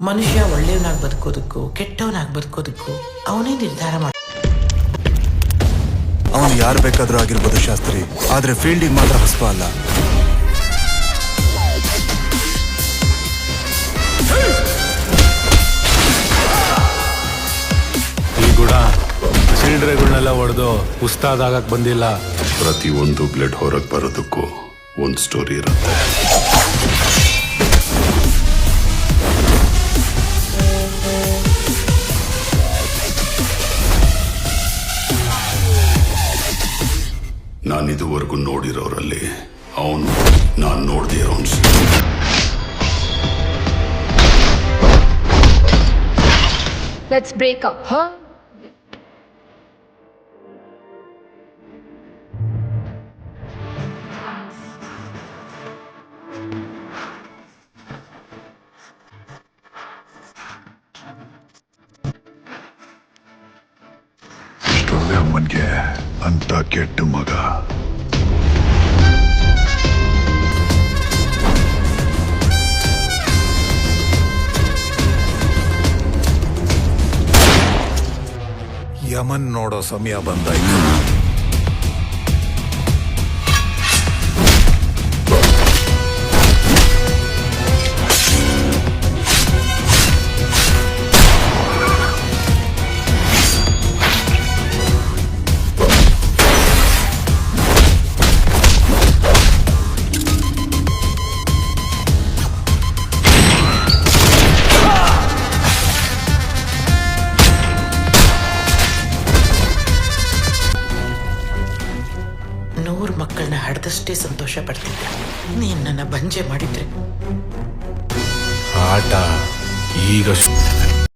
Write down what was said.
ಮನುಷ್ಯ ಒಳ್ಳೆಯವನಾಗಿ ಬದುಕೋದಕ್ಕೂ ಕೆಟ್ಟವನಾಗಿ ಬದುಕೋದಕ್ಕೂ ಅವನೇ ನಿರ್ಧಾರ ಮಾಡ. ಅವನು ಯಾರು ಬೇಕಾದ್ರೂ ಆಗಿರ್ಬೋದು ಶಾಸ್ತ್ರಿ, ಆದ್ರೆ ಫೀಲ್ಡಿಗೆ ಮಾತ್ರ ಹೊಸಬ ಅಲ್ಲ. ಈ ಗುಣ ಚಿಲ್ಡ್ರೆಗಳನ್ನೆಲ್ಲ ಹೊಡೆದು ಉಸ್ತಾದ್ ಆಗಕ್ ಬಂದಿಲ್ಲ. ಪ್ರತಿಯೊಂದು ಬ್ಲಡ್ ಹೊರಗೆ ಬರೋದಕ್ಕೂ ಒಂದು ಸ್ಟೋರಿ ಇರುತ್ತೆ. ನಾನಿದುವರೆಗೂ ನೋಡಿರೋರಲ್ಲಿ ಅವನು ನಾನು ನೋಡ್ದೇ ಇರೋನ್. Let's break up, huh? ಇಷ್ಟೊಳ್ಳೆ ಅಮ್ಮನ್ಗೆ ಅಂತ ಕೆಟ್ಟ ಮಗ. ಯಮನ್ ನೋಡೋ ಸಮಯ ಬಂದಾಯ್ತು. ಮಕ್ಕಳನ್ನ ಹಡ್ದಷ್ಟೇ ಸಂತೋಷ ಪಡ್ತಿದ್ದೆ. ನೀನ್ ನನ್ನ ಬಂಜೆ ಮಾಡಿದ್ರೆ ಆಟ ಈಗ